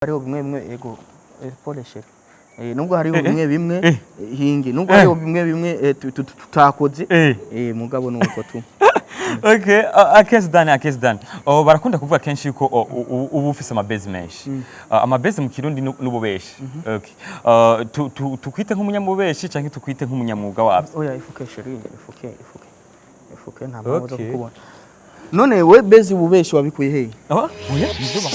hariho bimwe ego poleshe nubwo hariho bimwe hingi nubwo hariho bimwe tutakoze mugabo nuko tu Okay, Akes Don. Barakunda kuvuga kenshi yuko ubu ufise amabase menshi. Amabase mu Kirundi n'ububeshi. Okay. Tukwite nk'umunyamubeshi canke tukwite nk'umunyamwuga wavyo? Oya ifuke sheri, ifuke nta mpamvu zo kubona. None we base ububeshi wabikuye he? Oya, bizuba.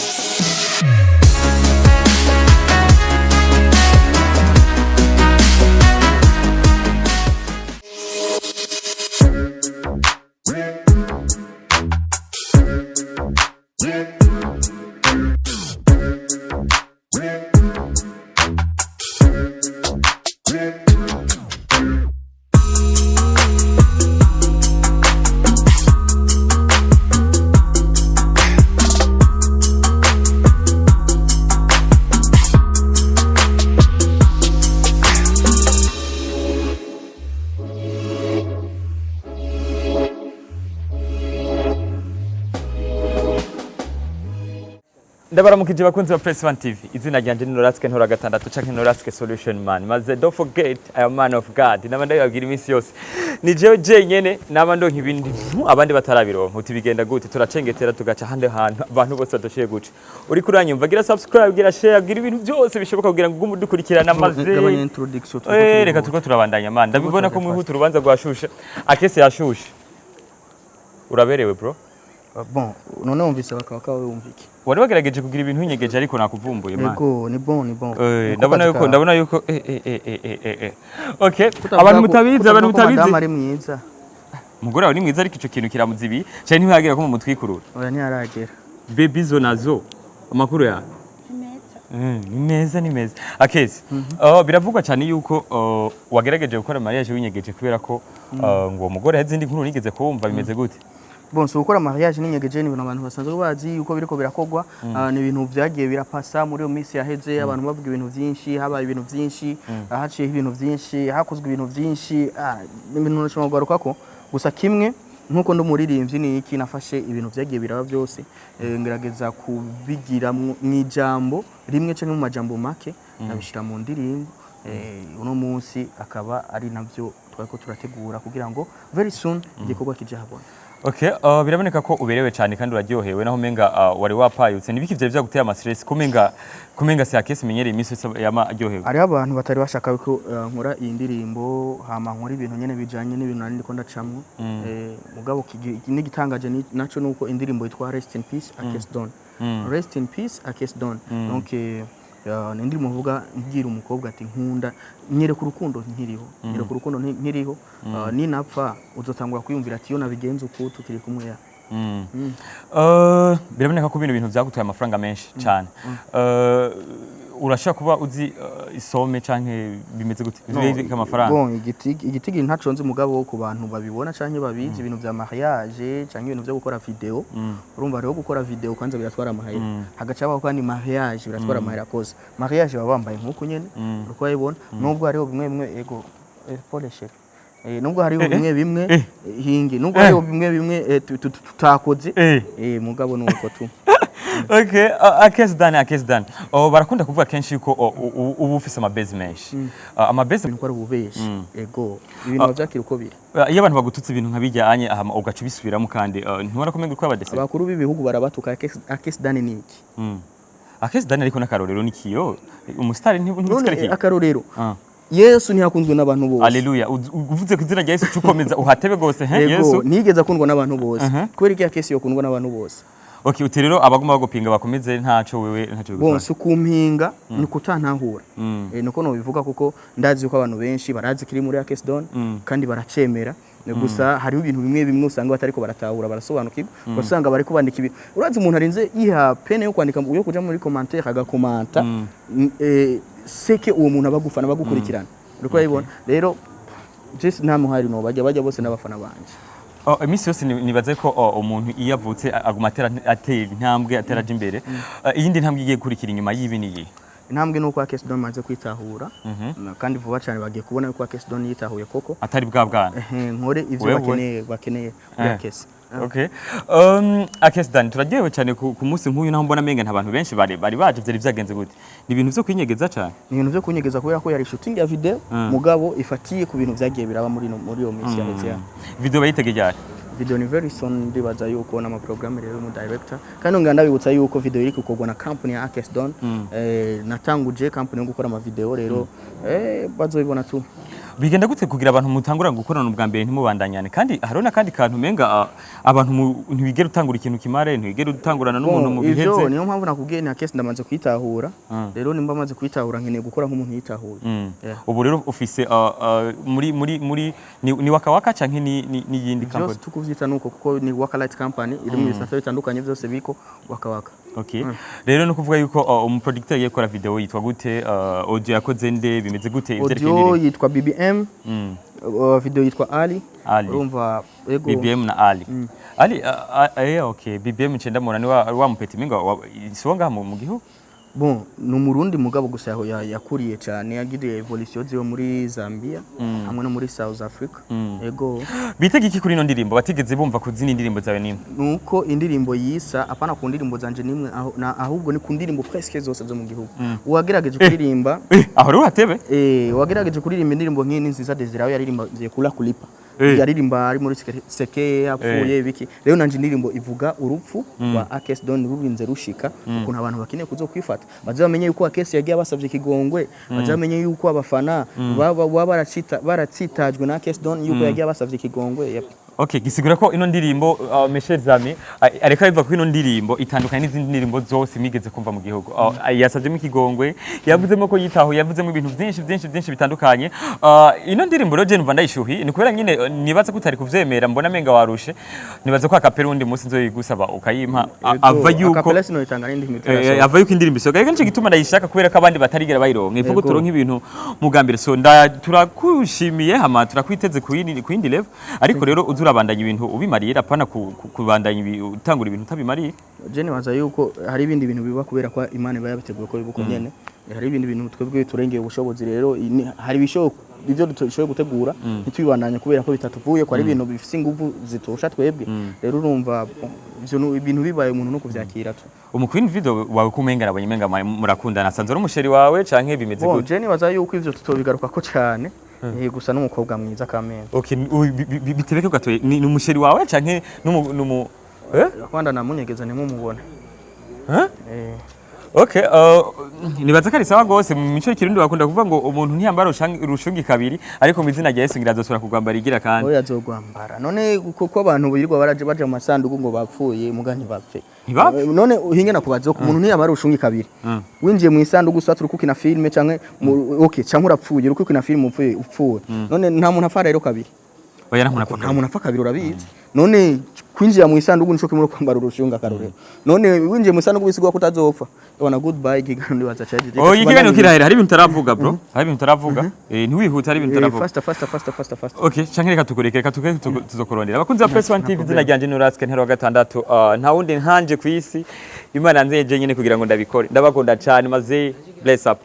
Ndabaramukije bakunzi ba Press 1 TV. Izina ryanje ni Noraske ntora gatandatu canke Noraske Solution Man. Maze don't forget I am man of God. Nabandi babwira imisi yose. Ni jewe jenyene nabandonka ibindi abandi batarabironka. Uti bigenda gute turacengetera tugaca hande hantu abantu bose badoshiye guca. Uri kuranyumva gira subscribe gira share gira ibintu byose bishoboka kugira ngo ugumu dukurikirana maze. Reka turiko turabandanya man. Ndabibona ko mwihuta urubanza rwashusha. Akese yashusha. Uraberewe bro. Bon, none umvise bakaba wumviki. Wari bagerageje kugira ibintu unyegeje ariko nakuvumbuye man. Yego, ni bon. Ndabona yuko Okay, abantu mutabizi Madame ari mwiza. Mugore ari mwiza ariko ico kintu kiramuzibi, cyane ntihagera ko mu mutwikurura. Oya ntiyaragera. Baby zo nazo. Amakuru ya. Ni meza. Akezi. Biravugwa cyane yuko wagerageje gukora mariage winyegeje kubera ko ngo mugore hazindi nkuru nigeze kumva bimeze gute? Bon, so gukora mariage n'inyegeje ni ibintu abantu basanzwe bazi yuko biriko birakogwa, ni ibintu vyagiye birapasa muri yo misi yaheze, abantu bavuga ibintu byinshi, habaye ibintu byinshi, haciye ibintu byinshi, hakozwe ibintu byinshi, ni ibintu nashobora kugaruka ko gusa kimwe nkuko ndumuririmbyi ni iki nafashe ibintu vyagiye biraba byose, ngerageza kubigira mu ijambo rimwe canke mu majambo make nabishira mu ndirimbo, uno munsi akaba ari navyo twako turategura kugira ngo very soon igikorwa kije habona. Okay, biraboneka ko uberewe cyane kandi uraryohewe naho menga wari wapayutse nibiki vye byaguteye ama stress kumenga se Akese menyere imisi yama aryohewe. Ari abantu batari bashaka ko nkora iyi ndirimbo hama nkora ibintu nyene bijanye n'ibintu nari ndiko ndacamwe mugabo nigitangaje naco nuko indirimbo yitwa Rest in Peace Akes Don. Rest in Peace Akes Don. Donc ndi muvuga ngira umukobwa ati nkunda nyereka urukundo nkiriho ni napfa uzotangura kwiyumvira ati yo nabigenza uko tukiri kumwe ya biraboneka ko bintu byagutwaye amafaranga menshi cyane urashaka kuba uzi isome canke bimeze gute bibika amafaranga bon igitigi ntaconze mugabo ku bantu babibona canke babizi ibintu vya mariage canke ibintu byo gukora video urumva rero gukora video kwanza biratwara amahera hagacabaho kandi mariage biratwara amahera koze mariage baba bambaye nkuko nyene uko yibona nubwo hariho bimwe ego poleshe nubwo hariho bimwe hingi nubwo hariho bimwe tutakoze mugabo nuko tu Okay, Akes Don. Barakunda kuvuga kenshi yuko ubu ufise amabase menshi. Amabase bintu ko ari ububeshi. Ego, ibintu byakira uko biri. Iyo abantu bagututse ibintu nkabijyanye ugaca ubisubiramo kandi ntubona ko menga ko abadese. Abakuru b'ibihugu barabatuka Akes Don ni iki? Akes Don ariko nakarorero nikiyo. Umustar ntibutsikare. Akarorero. Yesu ntiyakunzwe n'abantu bose. Haleluya. Uvuze kuzina rya Yesu cyukomeza uhatebe gose Yesu nigeze akundwa n'abantu bose. Kubera iki Akes yakundwa n'abantu bose? Okay, utirero abaguma bagupinga bakomeze ntaco wewe ntaco bigufasha. Bon, sukumpinga ni kutantahura. Nuko no bivuga kuko ndazi ko abantu benshi barazi kiri muri Akes Don kandi baracemera. Gusa hariho ibintu bimwe usanga batariko baratahura barasobanukirwa. Usanga bari kubandika ibintu. Urazi umuntu arinze iha pene yo kwandika yo kuja muri commentaire agakomanta seke uwo muntu abagufana bagukurikirana. Uko yibona. Rero just namuhari no bajya bose n'abafana banje. Imisi yose nibaze ko umuntu iyo avutse aguma atera intambwe ateraje imbere iyindi ntambwe igiye kurikira inyuma y'ibi niyi intambwe nuko Akes Don maze kwitahura kandi vuba cyane bagiye kubona yuko Akes Don yitahuye koko atari bwa bwana nkore ivyo bakeneye kuri Akes Okay. Akes Don turagiyewe cyane ku munsi nk'uyu naho mbona menga ntabantu benshi bari baje byari byagenze gute ni ibintu byo kwinyegeza cyane ni ibintu byo kunyegeza kubera ko yari shooting ya video mugabo ifatiye ku bintu byagiye biraba muri iyo minsi ya video bayitegeye cyane video ni very soon ndibaza yuko na program rero mu director kandi nganda bibutsa yuko video iri gukorwa na company ya Akes Don natanguje company yo gukora ama video rero bazobibona tu bigenda gute kugira abantu mutangura gukorana ubwa mbere ntimubandanyane kandi harona kandi kantu menga abantu ntibigera utangura ikintu kimare ntibigera utangurana n'umuntu mu biheze ivyo niyo mpamvu nakubwiye ni Akes ndamaze kwitahura rero nimba maze kwitahura nkeneye gukora nk'umuntu yitahura ubu rero office muri ni wakawaka canke ni yindi company just tukuvyita nuko kuko ni Waka Light company iri mu bisata bitandukanye byose biko wakawaka. Okay. Rero no kuvuga yuko umuproductor yakora video yitwa gute audio yakoze nde bimeze gute audio yitwa BBM video yitwa Ali urumva ego BBM na Ali okay BBM ncenda mona ni wa mupeti minga isonga mu gihugu bon n'umurundi mugabo gusa yakuriye cyane yagiriye evolution ziyo muri Zambia hamwe no muri South Africa ego bitege iki kuri ino ndirimbo batigeze bumva kuzina indirimbo zawe nimwe nuko indirimbo yisa apana ku ndirimbo zanje nimwe ahubwo ni ku ndirimbo presque zose zo mu gihugu wagerageje kuririmba aho rero hatebe wagerageje kuririmba indirimbo nk'ini nziza Desire yaririmba ziye kula kulipa yaririmba ari muri seke apfuye biki rero nanje indirimbo ivuga urupfu rwa Akes Don rurinze rushika ukuntu abantu bakeneye kuzokwifata bazamenye yuko Akes yagiye abasavye kigongwe bazamenye yuko abafana baratsitajwe na Akes Don yuko yagiye abasavye kigongwe Okay, gisigura ko ino ndirimbo Michel Zami areka biva ko ino ndirimbo itandukanye n'izindi ndirimbo zose migeze kumva mu gihugu. Yasavye mu kigongwe, yavuzemo ko yitaho, yavuzemo ibintu byinshi bitandukanye. Ino ndirimbo rero je numva ndayishuhi, ni kubera nyine nibaza ko utari kuvyemera mbona menga warushe. Nibaza ko akapera undi munsi nzoyigusaba ukayimpa ava yuko akapera sino itanga n'indi mitwe. Ava yuko indirimbo isoga. Ega nce gituma ndayishaka kubera ko abandi batarigera bayironka. Ivuga turonka ibintu mugambire so turakushimiye hama turakwiteze ku yindi level. Ariko rero urabandanya ibintu ubimarira apana kubandanya utangura ibintu utabimariye je nibaza yuko hari ibindi bintu biba kubera kwa Imana iba yabiteguye ko bibuko nyene hari ibindi bintu twebwe turengeye ubushobozi rero hari bishoboka ivyo dushoboye gutegura ntitubibandanya kubera ko bitatuvuye ko ari ibintu bifise ingufu zitosha twebwe rero urumva ivyo ibintu bibaye umuntu no kuvyakira tu umukwini video wawe kumenga nabonye menga murakundana sanze ari umusheri wawe canke bimeze gute je nibaza yuko ivyo tutobigaruka ko cyane gusa n'umukobwa mwiza kamera okay bitebeke gatoye ni umusheri wawe canke numu kwanda namunyegeza nimumubona okay nibaza kari sawa gose mu mico y'ikirundi bakunda kuvuga ngo umuntu ntiyambara rushungi kabiri ariko mu izina rya Yesu ngira azosura kugwambara igira kandi oya azogwambara none kuko abantu birirwa baraje baje mu masanduku ngo bapfuye mugani bapfe none uhinge nakubaza ko umuntu ntiyambara rushungi kabiri winjiye mu isanduku usaturu kuko ina filme canke okay canke urapfuye uruko ina filme upfuye none nta muntu afara rero kabiri oya nta muntu afara kabiri urabizi none kwinjira mu isanduku nishoke muri kwambara urushunga karore none winjiye mu isanduku bisigwa kutazopfa bona goodbye gigano ndibaza chaje igigano kirahera hari ibintu taravuga bro hari ibintu taravuga ntiwihuta hari ibintu taravuga fast okay canke reka tuzokorondera abakunzi ba Press 1 TV zina ryanje Nuraske ntero wa gatandatu nta wundi nkanje ku isi Imana nzeje nyine kugira ngo ndabikore ndabakunda cyane maze bless up